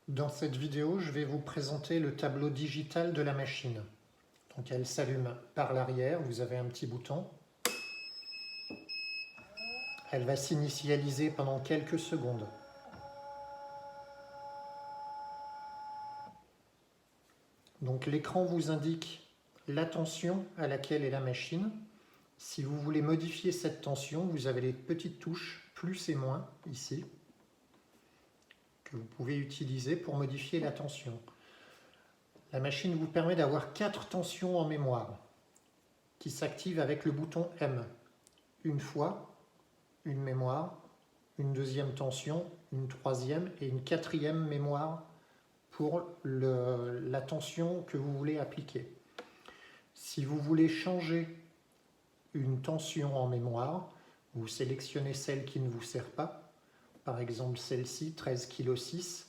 Dans cette vidéo, je vais vous présenter le tableau digital de la machine. Donc elle s'allume par l'arrière, vous avez un petit bouton. Elle va s'initialiser pendant quelques secondes. Donc l'écran vous indique la tension à laquelle est la machine. Si vous voulez modifier cette tension, vous avez les petites touches plus et moins ici que vous pouvez utiliser pour modifier la tension. La machine vous permet d'avoir 4 tensions en mémoire qui s'activent avec le bouton M. Une fois, une mémoire, une deuxième tension, une troisième et une quatrième mémoire pour la tension que vous voulez appliquer. Si vous voulez changer une tension en mémoire, vous sélectionnez celle qui ne vous sert pas. Par exemple celle-ci, 13,6 kg.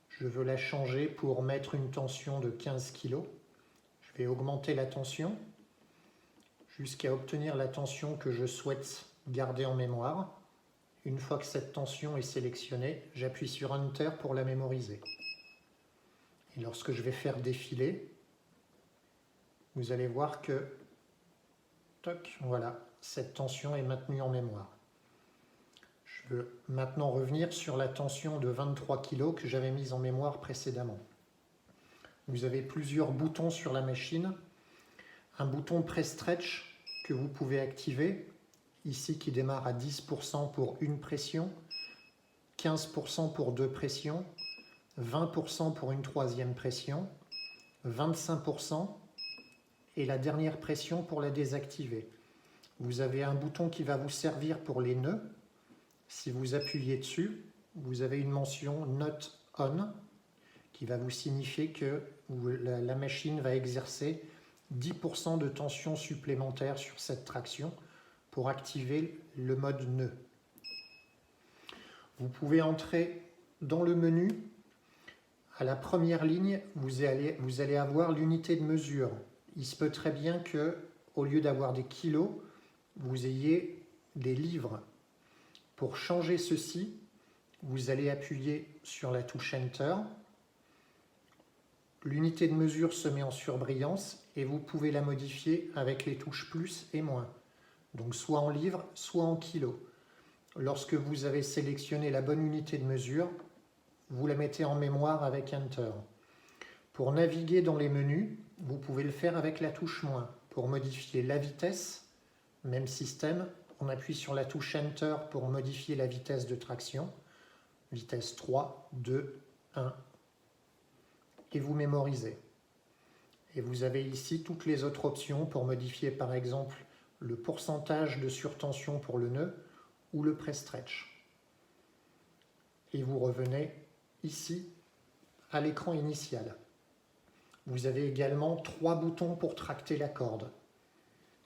Je veux la changer pour mettre une tension de 15 kg. Je vais augmenter la tension jusqu'à obtenir la tension que je souhaite garder en mémoire. Une fois que cette tension est sélectionnée, j'appuie sur Enter pour la mémoriser. Et lorsque je vais faire défiler, vous allez voir que toc, voilà, cette tension est maintenue en mémoire. Je veux maintenant revenir sur la tension de 23 kg que j'avais mise en mémoire précédemment. Vous avez plusieurs boutons sur la machine. Un bouton Press-Stretch que vous pouvez activer, ici qui démarre à 10% pour une pression, 15% pour deux pressions, 20% pour une troisième pression, 25% et la dernière pression pour la désactiver. Vous avez un bouton qui va vous servir pour les nœuds. Si vous appuyez dessus, vous avez une mention Not On qui va vous signifier que la machine va exercer 10% de tension supplémentaire sur cette traction pour activer le mode nœud. Vous pouvez entrer dans le menu. À la première ligne, vous allez avoir l'unité de mesure. Il se peut très bien que, au lieu d'avoir des kilos, vous ayez des livres. Pour changer ceci, vous allez appuyer sur la touche Enter. L'unité de mesure se met en surbrillance et vous pouvez la modifier avec les touches plus et moins. Donc soit en livres, soit en kilos. Lorsque vous avez sélectionné la bonne unité de mesure, vous la mettez en mémoire avec Enter. Pour naviguer dans les menus, vous pouvez le faire avec la touche moins. Pour modifier la vitesse, même système, on appuie sur la touche Enter pour modifier la vitesse de traction. Vitesse 3, 2, 1. Et vous mémorisez. Et vous avez ici toutes les autres options pour modifier par exemple le pourcentage de surtension pour le nœud ou le press-stretch. Et vous revenez ici à l'écran initial. Vous avez également 3 boutons pour tracter la corde.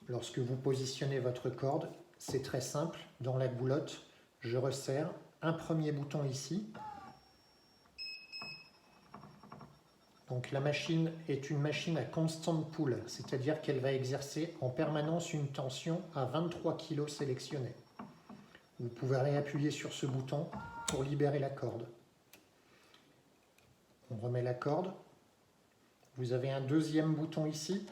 Lorsque vous positionnez votre corde, c'est très simple. Dans la goulotte, je resserre un premier bouton ici. Donc la machine est une machine à constant pull, c'est-à-dire qu'elle va exercer en permanence une tension à 23 kg sélectionnée. Vous pouvez réappuyer sur ce bouton pour libérer la corde. On remet la corde. Vous avez un deuxième bouton ici.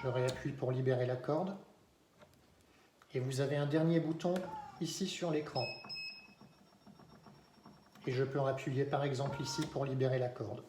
Je réappuie pour libérer la corde. Et vous avez un dernier bouton ici sur l'écran. Et je peux appuyer par exemple ici pour libérer la corde.